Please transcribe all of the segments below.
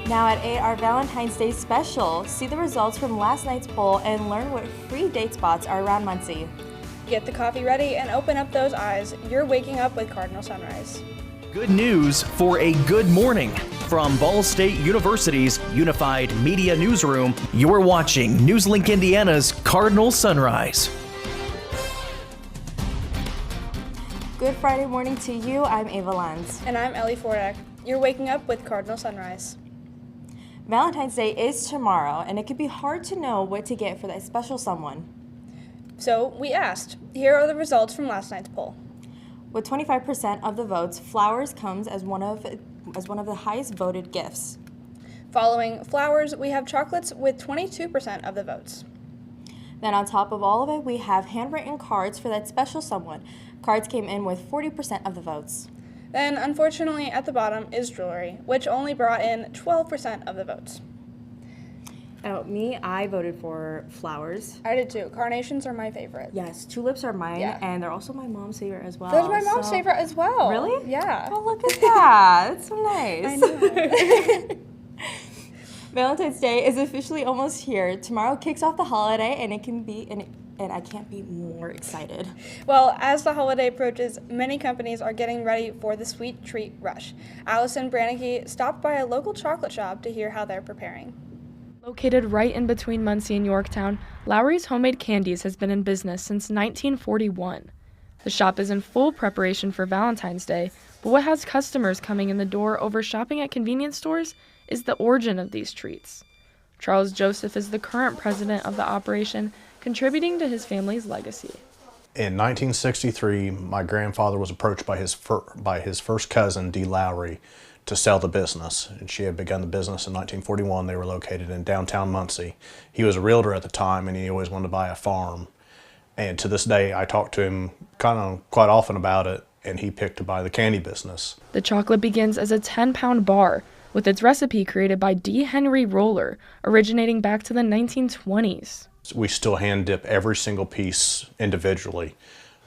Now at 8, our Valentine's Day special. See the results from last night's poll and learn what free date spots are around Muncie. Get the coffee ready and open up those eyes. You're waking up with Cardinal Sunrise. Good news for a good morning. From Ball State University's Unified Media Newsroom, you're watching NewsLink Indiana's Cardinal Sunrise. Good Friday morning to you. I'm Ava Lenz. And I'm Ellie Fordek. You're waking up with Cardinal Sunrise. Valentine's Day is tomorrow, and it can be hard to know what to get for that special someone. So we asked. Here are the results from last night's poll. With 25% of the votes, flowers comes as one of the highest voted gifts. Following flowers, we have chocolates with 22% of the votes. Then on top of all of it, we have handwritten cards for that special someone. Cards came in with 40% of the votes. Then, unfortunately, at the bottom is jewelry, which only brought in 12% of the votes. I voted for flowers. I did too. Carnations are my favorite. Yes, tulips are mine, Yeah. and they're also my mom's favorite as well. Those are my mom's favorite as well. Really? Yeah. Oh, look at that. That's so nice. I know. Valentine's Day is officially almost here. Tomorrow kicks off the holiday, and I can't be more excited. Well, as the holiday approaches, many companies are getting ready for the sweet treat rush. Allison Brannicky stopped by a local chocolate shop to hear how they're preparing. Located right in between Muncie and Yorktown, Lowry's Homemade Candies has been in business since 1941. The shop is in full preparation for Valentine's Day, but what has customers coming in the door over shopping at convenience stores is the origin of these treats. Charles Joseph is the current president of the operation, contributing to his family's legacy. In 1963, my grandfather was approached by his first cousin, Dee Lowry, to sell the business. And she had begun the business in 1941. They were located in downtown Muncie. He was a realtor at the time, and he always wanted to buy a farm. And to this day, I talk to him quite often about it, and he picked to buy the candy business. The chocolate begins as a 10-pound bar, with its recipe created by D. Henry Roller, originating back to the 1920s. We still hand dip every single piece individually,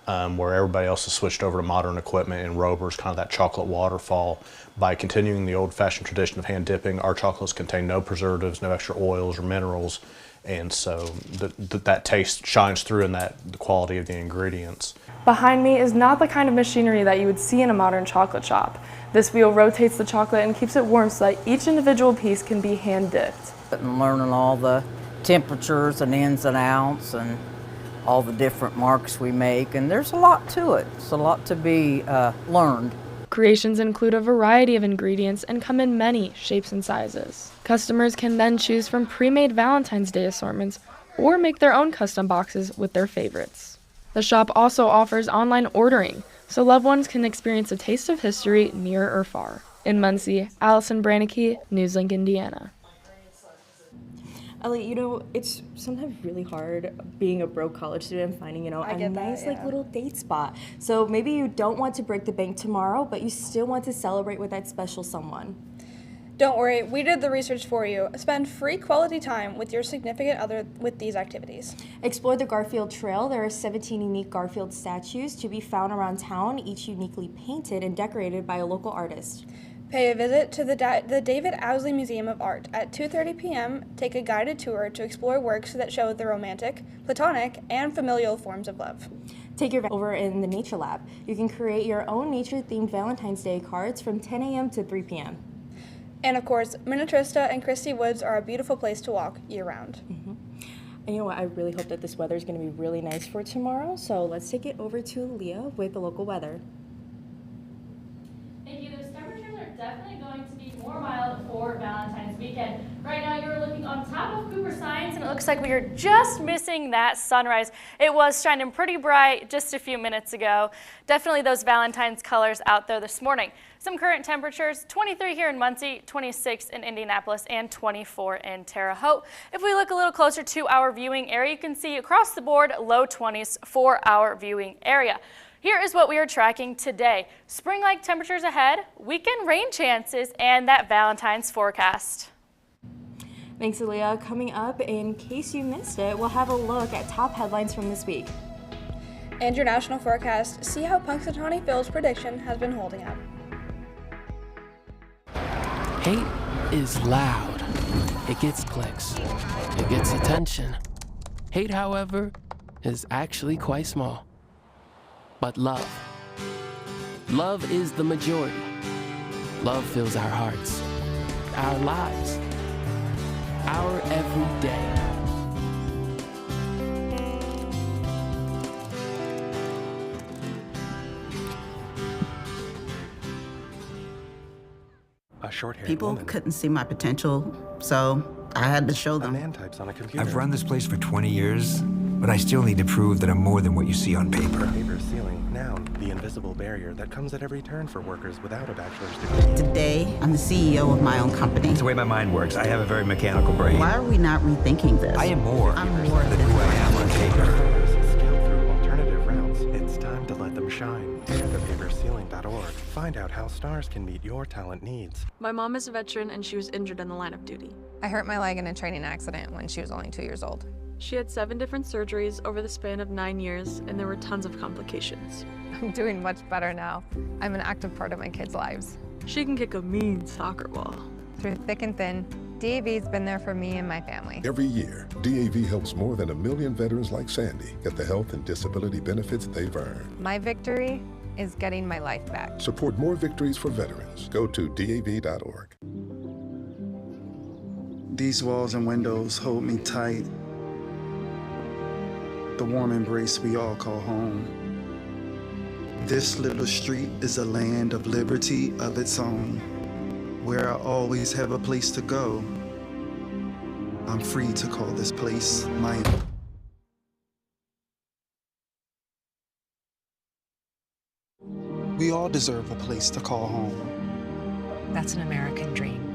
where everybody else has switched over to modern equipment and rovers, kind of that chocolate waterfall. By continuing the old-fashioned tradition of hand dipping, our chocolates contain no preservatives, no extra oils or minerals, and so that taste shines through in the quality of the ingredients. Behind me is not the kind of machinery that you would see in a modern chocolate shop. This wheel rotates the chocolate and keeps it warm so that each individual piece can be hand dipped. And learning all the temperatures and ins and outs and all the different marks we make, and there's a lot to it. It's a lot to be learned. Creations include a variety of ingredients and come in many shapes and sizes. Customers can then choose from pre-made Valentine's Day assortments or make their own custom boxes with their favorites. The shop also offers online ordering, so loved ones can experience a taste of history near or far. In Muncie, Allison Brannicky, NewsLink, Indiana. Ellie, it's sometimes really hard being a broke college student and finding, a nice little date spot. So maybe you don't want to break the bank tomorrow, but you still want to celebrate with that special someone. Don't worry, we did the research for you. Spend free quality time with your significant other with these activities. Explore the Garfield Trail. There are 17 unique Garfield statues to be found around town, each uniquely painted and decorated by a local artist. Pay a visit to the David Owsley Museum of Art. At 2:30 p.m., take a guided tour to explore works that show the romantic, platonic, and familial forms of love. Take your over in the Nature Lab. You can create your own nature-themed Valentine's Day cards from 10 a.m. to 3 p.m. And of course, Minnetrista and Christie Woods are a beautiful place to walk year-round. Mm-hmm. And you know what? I really hope that this weather is going to be really nice for tomorrow. So let's take it over to Leah with the local weather. Thank you. Those temperatures are definitely going to be more mild for Valentine's weekend. Right now you're looking on top of Cooper Science and it looks like we are just missing that sunrise. It was shining pretty bright just a few minutes ago. Definitely those Valentine's colors out there this morning. Some current temperatures, 23 here in Muncie, 26 in Indianapolis, and 24 in Terre Haute. If we look a little closer to our viewing area, you can see across the board low 20s for our viewing area. Here is what we are tracking today. Spring-like temperatures ahead, weekend rain chances, and that Valentine's forecast. Thanks, Aaliyah. Coming up, in case you missed it, we'll have a look at top headlines from this week. And your national forecast, see how Punxsutawney Phil's prediction has been holding up. Hey, is loud. It gets clicks. It gets attention. Hate, however, is actually quite small. But love is the majority. Love fills our hearts, our lives, our everyday. A short-haired People woman. couldn't see my potential, so I had to show A them. man types on a computer. I've run this place for 20 years, but I still need to prove that I'm more than what you see on paper. Paper ceiling, noun, the invisible barrier that comes at every turn for workers without a bachelor's degree. Today, I'm the CEO of my own company. It's the way my mind works. I have a very mechanical brain. Why are we not rethinking this? I am more I'm more than who I am on paper. Scaled through alternative routes. It's time to let them shine. ThePaperCeiling.org. Find out how stars can meet your talent needs. My mom is a veteran and she was injured in the line of duty. I hurt my leg in a training accident when she was only 2 years old. She had 7 different surgeries over the span of 9 years, and there were tons of complications. I'm doing much better now. I'm an active part of my kids' lives. She can kick a mean soccer ball. Through thick and thin, DAV's been there for me and my family. Every year, DAV helps more than 1 million veterans like Sandy get the health and disability benefits they've earned. My victory is getting my life back. Support more victories for veterans. Go to DAV.org. These walls and windows hold me tight. The warm embrace we all call home. This little street is a land of liberty of its own, where I always have a place to go. I'm free to call this place my own. We all deserve a place to call home. That's an American dream.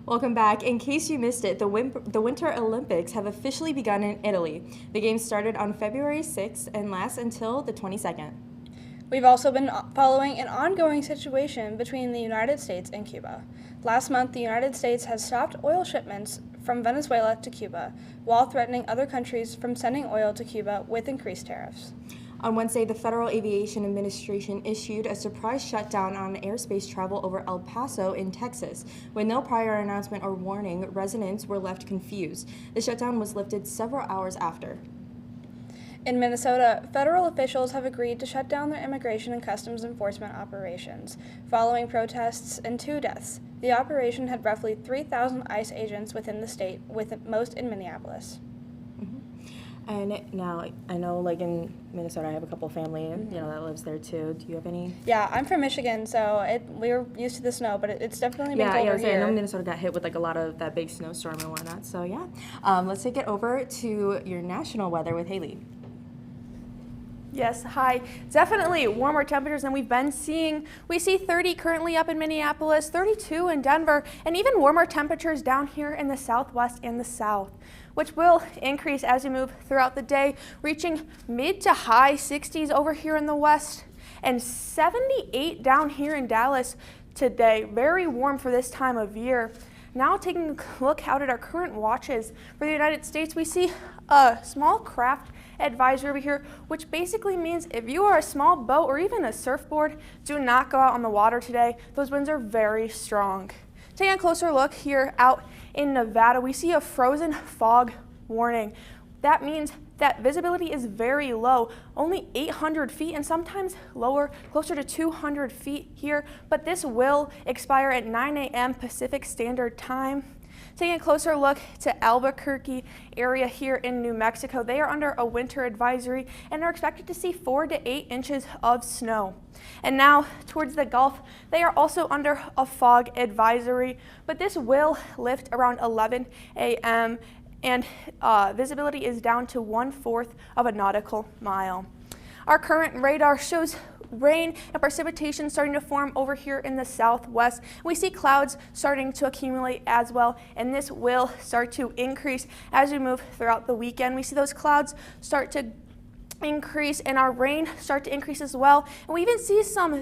Welcome back. In case you missed it, the Winter Olympics have officially begun in Italy. The games started on February 6th and last until the 22nd. We've also been following an ongoing situation between the United States and Cuba. Last month, the United States has stopped oil shipments from Venezuela to Cuba, while threatening other countries from sending oil to Cuba with increased tariffs. On Wednesday, the Federal Aviation Administration issued a surprise shutdown on airspace travel over El Paso in Texas. With no prior announcement or warning, residents were left confused. The shutdown was lifted several hours after. In Minnesota, federal officials have agreed to shut down their immigration and customs enforcement operations, following protests and 2 deaths. The operation had roughly 3,000 ICE agents within the state, with most in Minneapolis. And now, I know, like in Minnesota, I have a couple family, that lives there too. Do you have any? Yeah, I'm from Michigan, so we're used to the snow, but it's definitely been colder here. I know Minnesota got hit with like a lot of that big snowstorm and whatnot. So yeah, let's take it over to your national weather with Haley. Yes, hi. Definitely warmer temperatures than we've been seeing. We see 30 currently up in Minneapolis, 32 in Denver, and even warmer temperatures down here in the southwest and the south, which will increase as we move throughout the day, reaching mid to high 60s over here in the west and 78 down here in Dallas today. Very warm for this time of year. Now taking a look out at our current watches for the United States, we see a small craft advisory over here, which basically means if you are a small boat or even a surfboard, do not go out on the water today. Those winds are very strong. Taking a closer look here out in Nevada, we see a frozen fog warning. That means that visibility is very low, only 800 feet and sometimes lower, closer to 200 feet here, but this will expire at 9 a.m. Pacific Standard Time. Taking a closer look to Albuquerque area here in New Mexico, they are under a winter advisory and are expected to see 4 to 8 inches of snow. And now towards the Gulf, they are also under a fog advisory, but this will lift around 11 a.m. and visibility is down to 1/4 of a nautical mile. Our current radar shows rain and precipitation starting to form over here in the southwest. We see clouds starting to accumulate as well, and this will start to increase as we move throughout the weekend. We see those clouds start to increase and our rain start to increase as well. And we even see some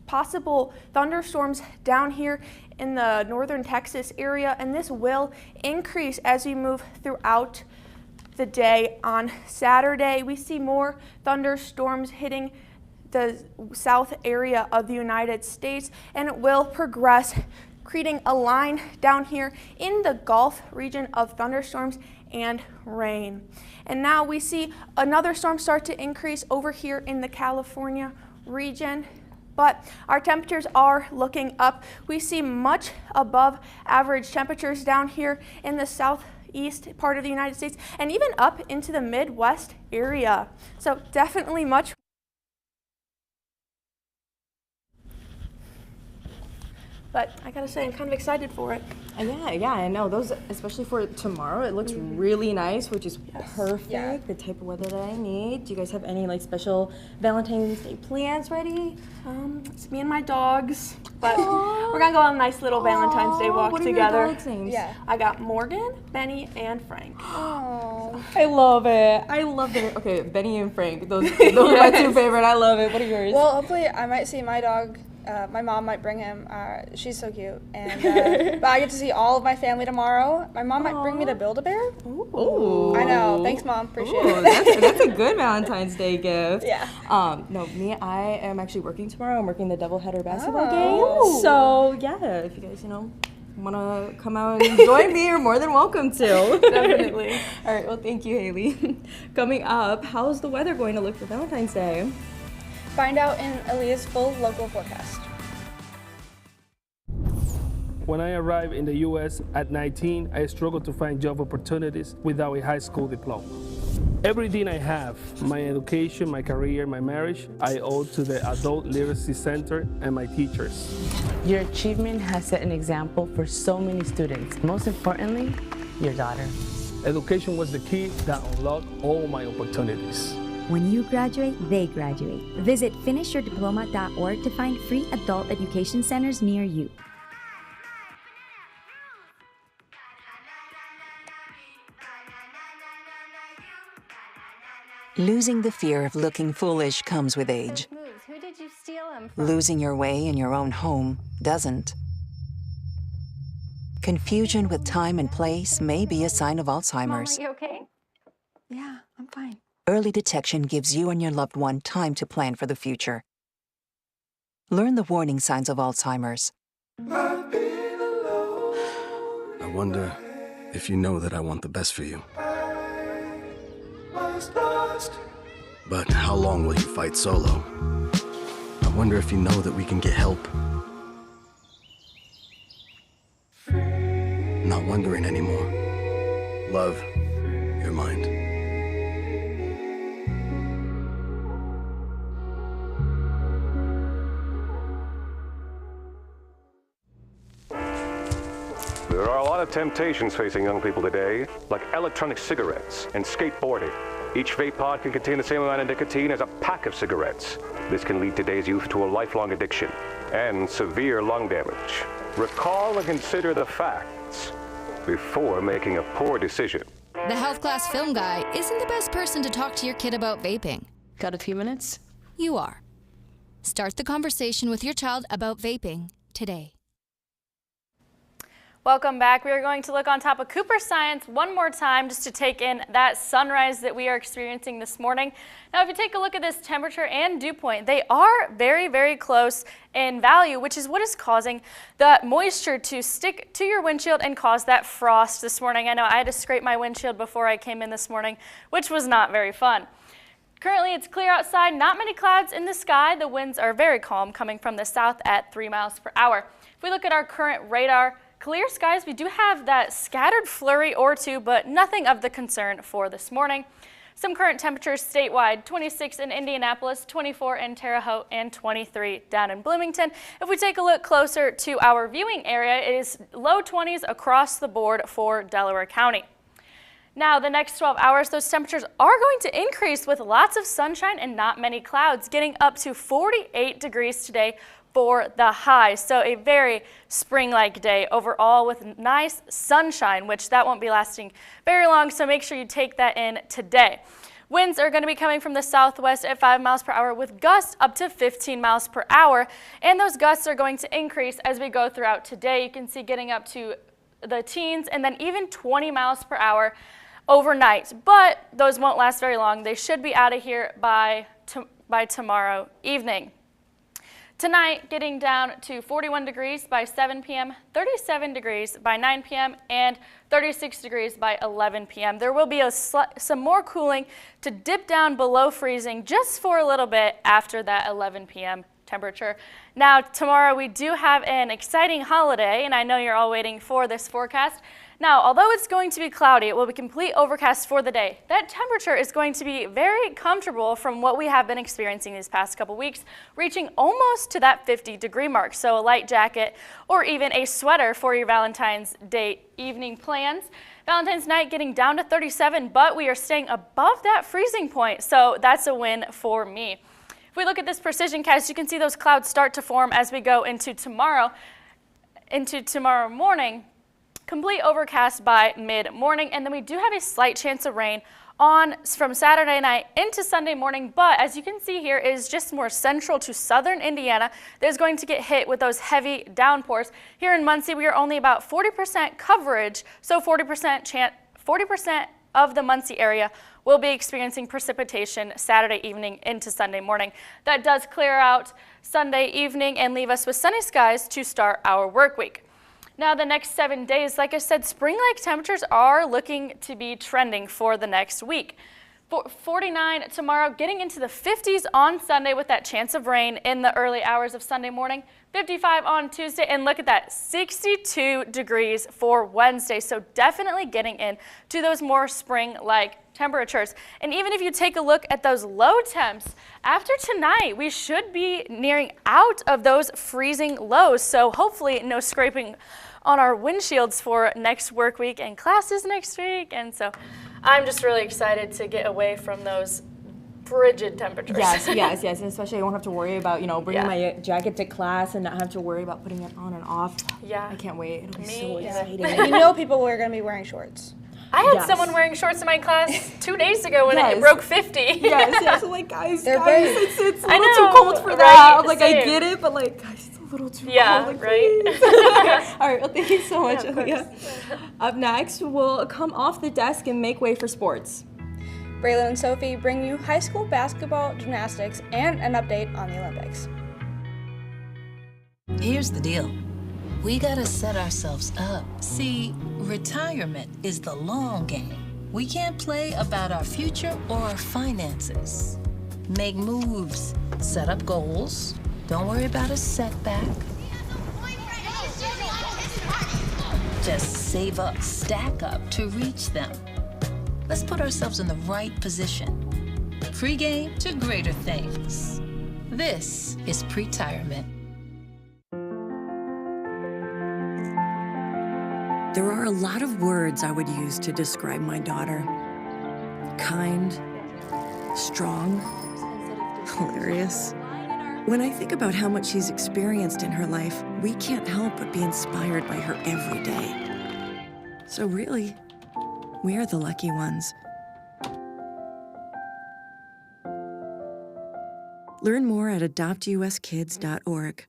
possible thunderstorms down here in the northern Texas area, and this will increase as we move throughout the day. On Saturday, we see more thunderstorms hitting the south area of the United States, and it will progress, creating a line down here in the Gulf region of thunderstorms and rain. And now we see another storm start to increase over here in the California region, but our temperatures are looking up. We see much above average temperatures down here in the southeast part of the United States and even up into the Midwest area. So definitely much. But I gotta say, I'm kind of excited for it. Yeah, I know. Those, especially for tomorrow, it looks really nice, which is perfect, the type of weather that I need. Do you guys have any like special Valentine's Day plans ready? It's me and my dogs, but we're gonna go on a nice little Valentine's Day walk what together. Are your dogs' names? Yeah, I got Morgan, Benny, and Frank. Oh, I love it. I love it. Okay, Benny and Frank. Those are my two favorite. I love it. What are yours? Well, hopefully I might see my dog. My mom might bring him. She's so cute. And but I get to see all of my family tomorrow. My mom might bring me to Build-A-Bear. Ooh. I know. Thanks, Mom. Appreciate it. That's a good Valentine's Day gift. Yeah. No, I am actually working tomorrow. I'm working the doubleheader basketball game. So yeah, if you guys, want to come out and join me, you're more than welcome to. Definitely. All right. Well, thank you, Haley. Coming up, how's the weather going to look for Valentine's Day? Find out in Aaliyah's full local forecast. When I arrived in the U.S. at 19, I struggled to find job opportunities without a high school diploma. Everything I have, my education, my career, my marriage, I owe to the Adult Literacy Center and my teachers. Your achievement has set an example for so many students. Most importantly, your daughter. Education was the key that unlocked all my opportunities. When you graduate, they graduate. Visit finishyourdiploma.org to find free adult education centers near you. Losing the fear of looking foolish comes with age. Who did you steal him from? Losing your way in your own home doesn't. Confusion with time and place may be a sign of Alzheimer's. Mom, are you okay? Yeah, I'm fine. Early detection gives you and your loved one time to plan for the future. Learn the warning signs of Alzheimer's. I wonder if you know that I want the best for you. But how long will you fight solo? I wonder if you know that we can get help. Not wondering anymore. Love, your mind. There are a lot of temptations facing young people today, like electronic cigarettes and skateboarding. Each vape pod can contain the same amount of nicotine as a pack of cigarettes. This can lead today's youth to a lifelong addiction and severe lung damage. Recall and consider the facts before making a poor decision. The health class film guy isn't the best person to talk to your kid about vaping. Got a few minutes? You are. Start the conversation with your child about vaping today. Welcome back. We are going to look on top of Cooper Science one more time just to take in that sunrise that we are experiencing this morning. Now, if you take a look at this temperature and dew point, they are very, very close in value, which is what is causing the moisture to stick to your windshield and cause that frost this morning. I know I had to scrape my windshield before I came in this morning, which was not very fun. Currently, it's clear outside, not many clouds in the sky. The winds are very calm, coming from the south at 3 miles per hour. If we look at our current radar, clear skies, we do have that scattered flurry or two, but nothing of the concern for this morning. Some current temperatures statewide, 26 in Indianapolis, 24 in Terre Haute, and 23 down in Bloomington. If we take a look closer to our viewing area, it is low 20s across the board for Delaware County. Now, the next 12 hours, those temperatures are going to increase with lots of sunshine and not many clouds, getting up to 48 degrees today for the high. So a very spring-like day overall with nice sunshine, which that won't be lasting very long, so make sure you take that in today. Winds are going to be coming from the southwest at 5 miles per hour with gusts up to 15 miles per hour, and those gusts are going to increase as we go throughout today. You can see getting up to the teens and then even 20 miles per hour overnight, but those won't last very long. They should be out of here by by tomorrow evening. Tonight, getting down to 41 degrees by 7 p.m., 37 degrees by 9 p.m., and 36 degrees by 11 p.m. There will be some more cooling to dip down below freezing just for a little bit after that 11 p.m. temperature. Now, tomorrow we do have an exciting holiday, and I know you're all waiting for this forecast. Now, although it's going to be cloudy, it will be complete overcast for the day. That temperature is going to be very comfortable from what we have been experiencing these past couple weeks, reaching almost to that 50-degree mark. So a light jacket or even a sweater for your Valentine's Day evening plans. Valentine's night getting down to 37, but we are staying above that freezing point, so that's a win for me. If we look at this precision cast, you can see those clouds start to form as we go into tomorrow morning. Complete overcast by mid-morning, and then we do have a slight chance of rain from Saturday night into Sunday morning, but as you can see here, it is just more central to southern Indiana that is going to get hit with those heavy downpours. Here in Muncie, we are only about 40% coverage, so 40% of the Muncie area will be experiencing precipitation Saturday evening into Sunday morning. That does clear out Sunday evening and leave us with sunny skies to start our work week. Now, the next 7 days, like I said, spring-like temperatures are looking to be trending for the next week. 49 tomorrow, getting into the 50s on Sunday with that chance of rain in the early hours of Sunday morning. 55 on Tuesday, and look at that, 62 degrees for Wednesday. So definitely getting in to those more spring-like temperatures. And even if you take a look at those low temps, after tonight, we should be nearing out of those freezing lows. So hopefully no scraping on our windshields for next work week and classes next week. And so I'm just really excited to get away from those frigid temperatures. Yes, and especially I won't have to worry about, bringing my jacket to class and not have to worry about putting it on and off. Yeah. I can't wait. It'll be so exciting. And people are going to be wearing shorts. I had someone wearing shorts in my class 2 days ago when it broke 50. Yes, I'm like, guys, They're it's a little too cold for that. I'm like, same. I get it, but guys, it's a little too cold. Like, right? All right, well, thank you so much, Aaliyah. Up next, we'll come off the desk and make way for sports. Braylon and Sophie bring you high school basketball, gymnastics, and an update on the Olympics. Here's the deal. We gotta set ourselves up. See, retirement is the long game. We can't play about our future or our finances. Make moves, set up goals. Don't worry about a setback. Just save up, stack up to reach them. Let's put ourselves in the right position. Free game to greater things. This is pre-tirement. There are a lot of words I would use to describe my daughter. Kind, strong, hilarious. When I think about how much she's experienced in her life, we can't help but be inspired by her every day. So really, we are the lucky ones. Learn more at adoptuskids.org.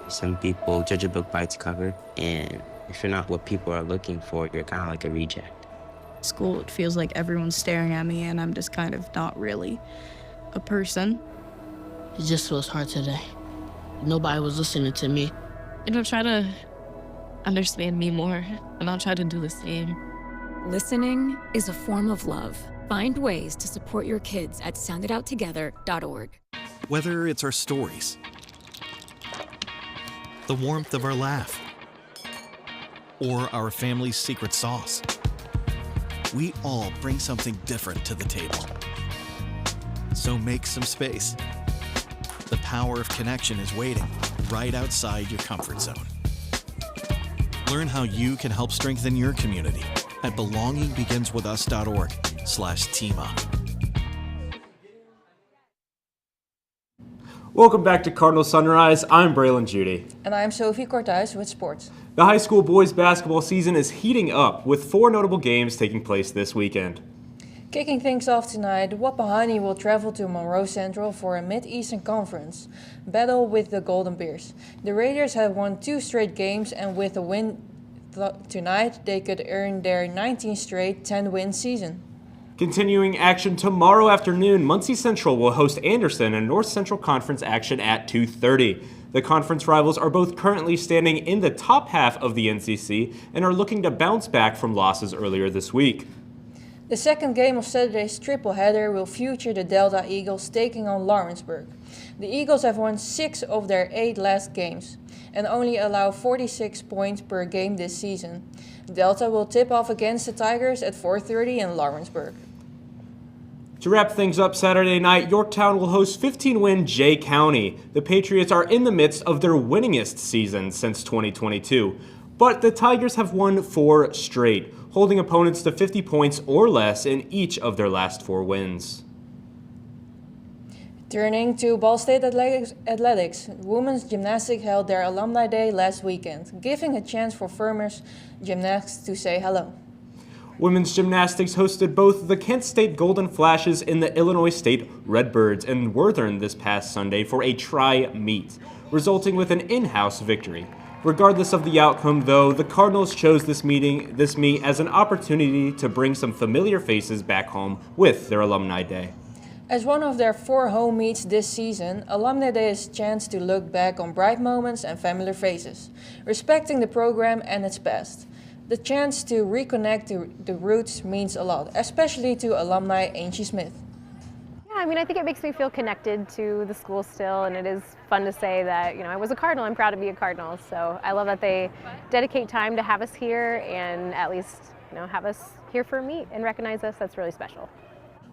Some people judge a book by its cover, and if you're not what people are looking for, you're kind of like a reject. School, it feels like everyone's staring at me, and I'm just kind of not really a person. It just feels hard today. Nobody was listening to me. And I'll try to understand me more, and I'll try to do the same. Listening is a form of love. Find ways to support your kids at sounditouttogether.org. Whether it's our stories, the warmth of our laugh, or our family's secret sauce, we all bring something different to the table. So make some space. The power of connection is waiting right outside your comfort zone. Learn how you can help strengthen your community at belongingbeginswithus.org/teamup. Welcome back to Cardinal Sunrise. I'm Braylon Judy. And I'm Sophie Korthuis with sports. The high school boys basketball season is heating up with 4 notable games taking place this weekend. Kicking things off tonight, Wapahani will travel to Monroe Central for a Mid-Eastern Conference battle with the Golden Bears. The Raiders have won 2 straight games, and with a win tonight, they could earn their 19th straight 10-win season. Continuing action tomorrow afternoon, Muncie Central will host Anderson in North Central Conference action at 2:30. The conference rivals are both currently standing in the top half of the NCC and are looking to bounce back from losses earlier this week. The second game of Saturday's triple header will feature the Delta Eagles taking on Lawrenceburg. The Eagles have won 6 of their 8 last games and only allow 46 points per game this season. Delta will tip off against the Tigers at 4:30 in Lawrenceburg. To wrap things up Saturday night, Yorktown will host 15-win Jay County. The Patriots are in the midst of their winningest season since 2022, but the Tigers have won 4 straight, holding opponents to 50 points or less in each of their last 4 wins. Turning to Ball State Athletics, women's gymnastics held their Alumni Day last weekend, giving a chance for Farmers Gymnastics to say hello. Women's gymnastics hosted both the Kent State Golden Flashes and the Illinois State Redbirds in Worthern this past Sunday for a tri-meet, resulting with an in-house victory. Regardless of the outcome, though, the Cardinals chose this meet as an opportunity to bring some familiar faces back home with their Alumni Day. As one of their 4 home meets this season, Alumni Day is a chance to look back on bright moments and familiar faces, respecting the program and its past. The chance to reconnect to the roots means a lot, especially to alumni Angie Smith. Yeah, I mean, I think it makes me feel connected to the school still, and it is fun to say that, I was a Cardinal. I'm proud to be a Cardinal. So I love that they dedicate time to have us here and at least, have us here for a meet and recognize us. That's really special.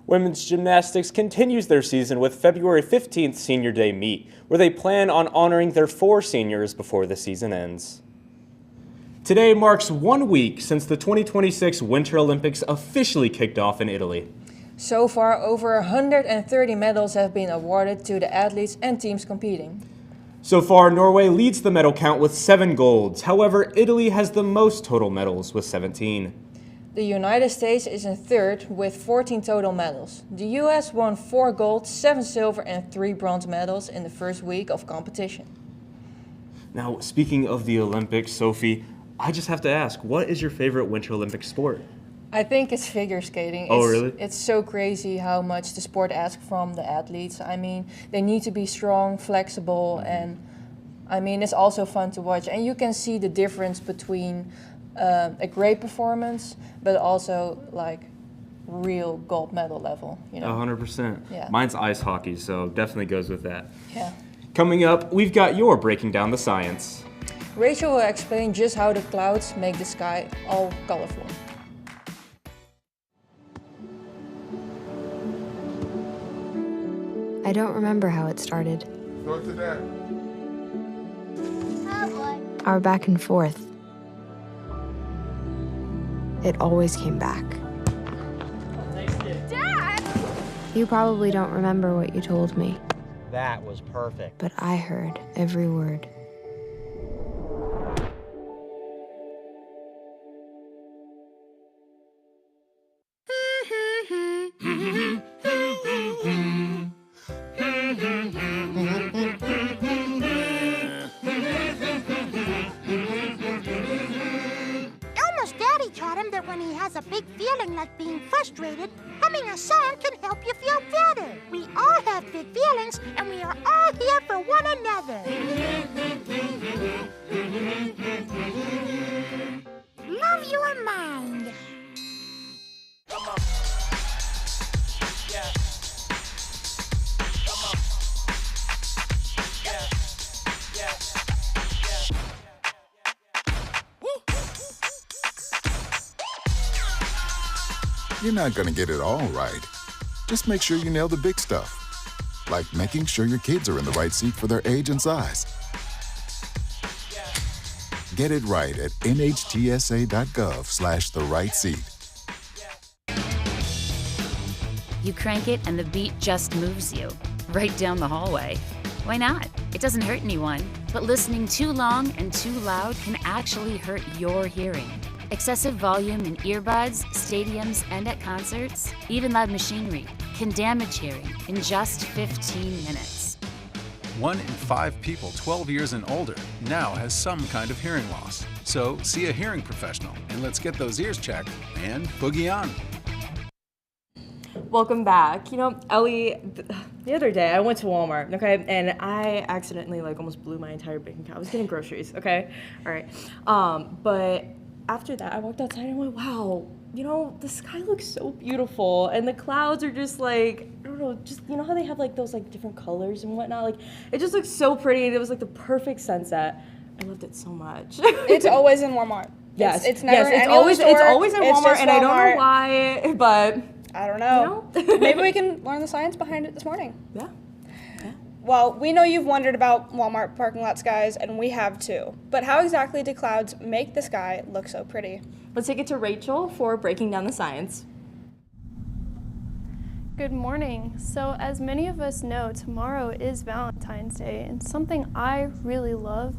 Women's gymnastics continues their season with February 15th Senior Day meet, where they plan on honoring their 4 seniors before the season ends. Today marks 1 week since the 2026 Winter Olympics officially kicked off in Italy. So far, over 130 medals have been awarded to the athletes and teams competing. So far, Norway leads the medal count with 7 golds. However, Italy has the most total medals with 17. The United States is in third with 14 total medals. The US won 4 gold, 7 silver and 3 bronze medals in the first week of competition. Now, speaking of the Olympics, Sophie, I just have to ask, what is your favorite Winter Olympic sport? I think it's figure skating. Oh, really? It's so crazy how much the sport asks from the athletes. I mean, they need to be strong, flexible, and I mean, it's also fun to watch. And you can see the difference between a great performance, but also like real gold medal level. 100%. Yeah. Mine's ice hockey, so definitely goes with that. Yeah. Coming up, we've got your Breaking Down the Science. Rachel will explain just how the clouds make the sky all colorful. I don't remember how it started. Go to that. Our back and forth. It always came back. Dad! You probably don't remember what you told me, That was perfect. but I heard every word. Elmo's daddy taught him that when he has a big feeling like being frustrated, humming a song can help you feel better. We all have big feelings, and we are all here for one another. Love your mind. You're not gonna get it all right. Just make sure you nail the big stuff. Like making sure your kids are in the right seat for their age and size. Get it right at nhtsa.gov/the-right-seat. You crank it and the beat just moves you right down the hallway. Why not? It doesn't hurt anyone. But listening too long and too loud can actually hurt your hearing. Excessive volume in earbuds, stadiums, and at concerts, even loud machinery, can damage hearing in just 15 minutes. 1 in 5 people 12 years and older now has some kind of hearing loss. So see a hearing professional and let's get those ears checked and boogie on. Welcome back. You know, Ellie, the other day I went to Walmart, okay, and I accidentally like almost blew my entire bank account. I was getting groceries, okay? All right. But after that, I walked outside and went, wow, you know, the sky looks so beautiful, and the clouds are just like, I don't know, just, you know how they have like those like different colors and whatnot? Like, it just looks so pretty, and it was like the perfect sunset. I loved it so much. It's always in Walmart. Yes, it's never it's any always other store. It's always in It's Walmart, just and I don't Walmart. know why, but I don't know. You know? Maybe we can learn the science behind it this morning. Yeah. Well, we know you've wondered about Walmart parking lot skies, and we have too. But how exactly do clouds make the sky look so pretty? Let's take it to Rachel for breaking down the science. Good morning. So as many of us know, tomorrow is Valentine's Day, and something I really love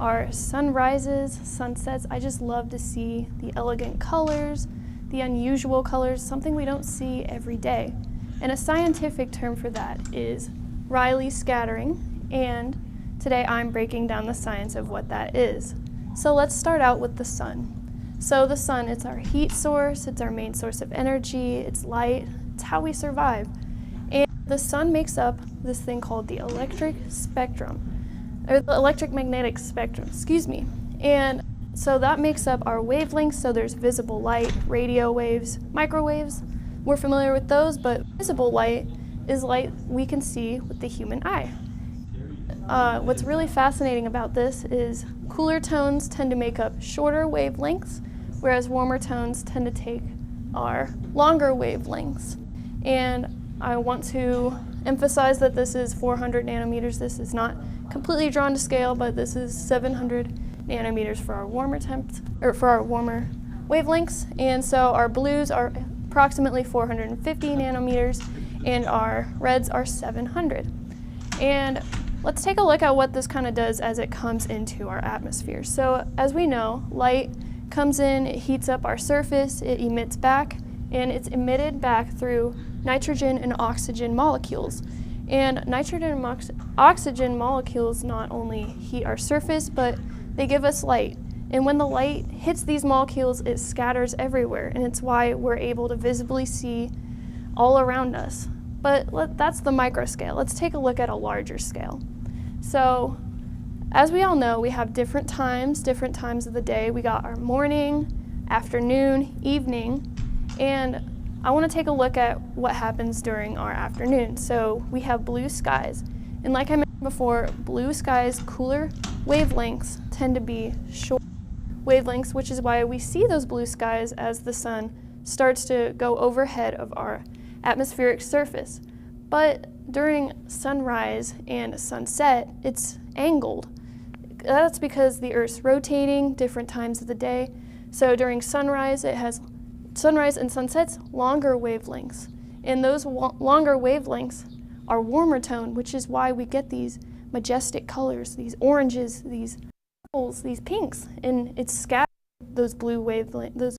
are sunrises, sunsets. I just love to see the elegant colors, the unusual colors, something we don't see every day. And a scientific term for that is Rayleigh scattering, and today I'm breaking down the science of what that is. So let's start out with the sun. So the sun, it's our heat source, it's our main source of energy, it's light, it's how we survive. And the sun makes up this thing called the electric spectrum, or the electromagnetic spectrum, excuse me. And so that makes up our wavelengths, so there's visible light, radio waves, microwaves. We're familiar with those, but visible light is light we can see with the human eye. What's really fascinating about this is cooler tones tend to make up shorter wavelengths, whereas warmer tones tend to take our longer wavelengths. And I want to emphasize that this is 400 nanometers. This is not completely drawn to scale, but this is 700 nanometers for our warmer warmer wavelengths. And so our blues are approximately 450 nanometers, and our reds are 700. And let's take a look at what this kind of does as it comes into our atmosphere. So as we know, light comes in, it heats up our surface, it emits back, and it's emitted back through nitrogen and oxygen molecules. And nitrogen and oxygen molecules not only heat our surface, but they give us light. And when the light hits these molecules, it scatters everywhere, and it's why we're able to visibly see all around us. But that's the micro scale. Let's take a look at a larger scale. So, as we all know, we have different times of the day. We got our morning, afternoon, evening, and I want to take a look at what happens during our afternoon. So we have blue skies, and like I mentioned before, blue skies, cooler wavelengths tend to be short wavelengths, which is why we see those blue skies as the sun starts to go overhead of our atmospheric surface. But during sunrise and sunset, it's angled. That's because the Earth's rotating different times of the day. So during sunrise, it has sunrise and sunsets longer wavelengths. And those longer wavelengths are warmer tone, which is why we get these majestic colors, these oranges, these purples, these pinks, and it's scattered those blue wavelengths, those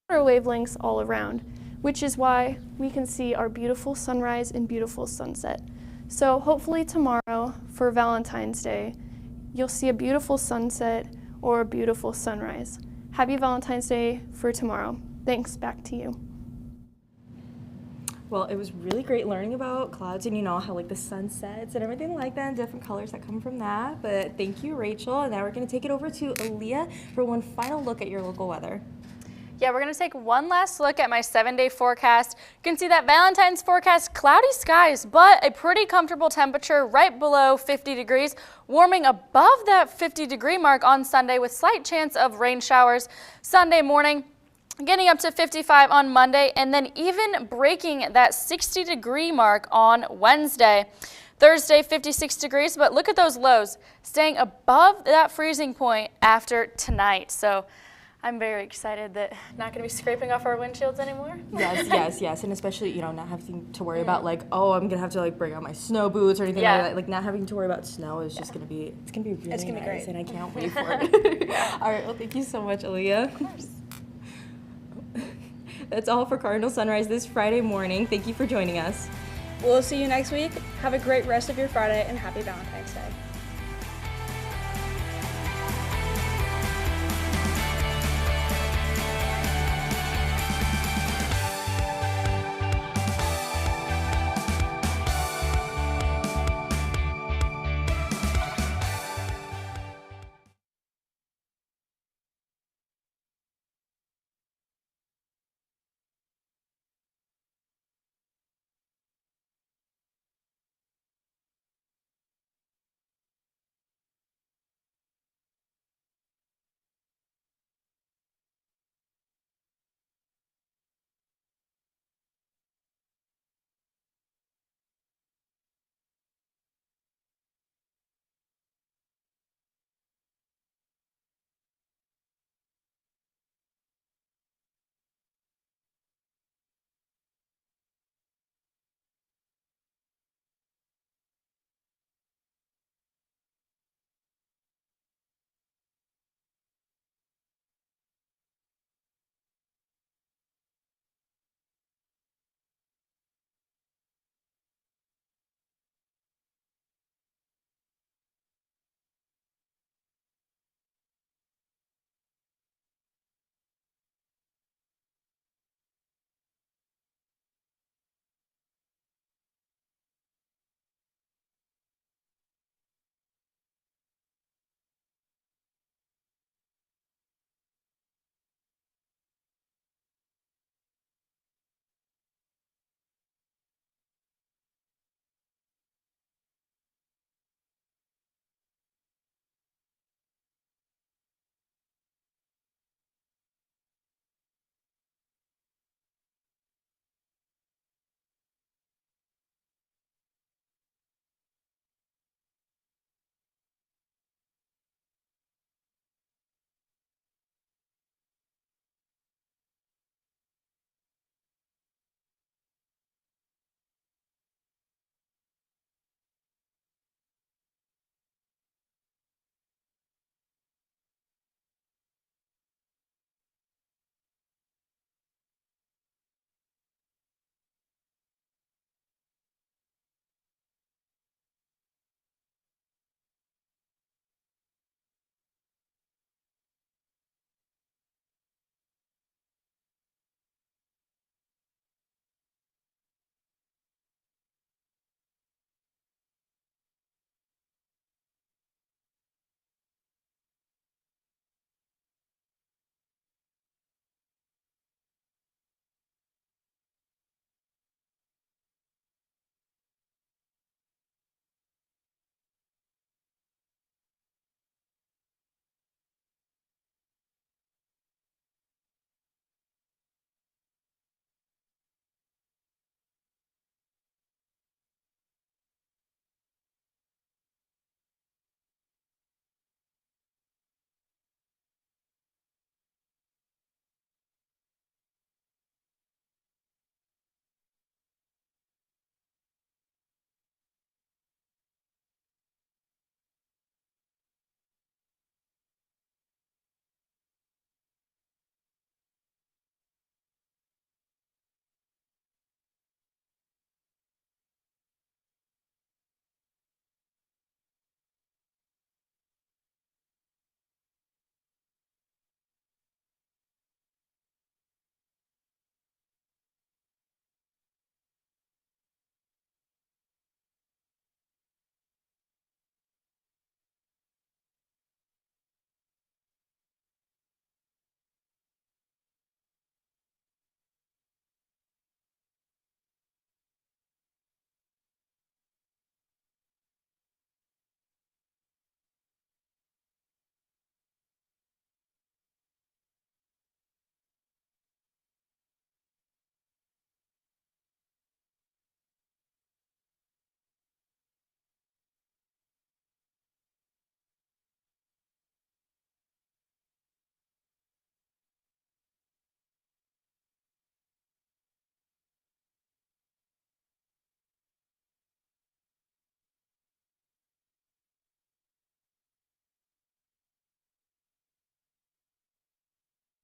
wavelengths all around, which is why we can see our beautiful sunrise and beautiful sunset. So hopefully tomorrow for Valentine's Day, you'll see a beautiful sunset or a beautiful sunrise. Happy Valentine's Day for tomorrow. Thanks, back to you. Well, it was really great learning about clouds and you know how like the sun sets and everything like that and different colors that come from that. But thank you, Rachel. And now we're going to take it over to Aaliyah for one final look at your local weather. Yeah, we're going to take one last look at my 7-day forecast. You can see that Valentine's forecast, cloudy skies, but a pretty comfortable temperature right below 50 degrees, warming above that 50-degree mark on Sunday with slight chance of rain showers Sunday morning. Getting up to 55 on Monday, and then even breaking that 60-degree mark on Wednesday. Thursday, 56 degrees, but look at those lows, staying above that freezing point after tonight. So I'm very excited that not going to be scraping off our windshields anymore. Yes, and especially, you know, not having to worry about like, oh, I'm going to have to like bring out my snow boots or anything like that. Like not having to worry about snow is just going to be, it's going to be really nice, great. And I can't wait for it. All right, well, thank you so much, Aaliyah. Of course. That's all for Cardinal Sunrise this Friday morning. Thank you for joining us. We'll see you next week. Have a great rest of your Friday and happy Valentine's Day.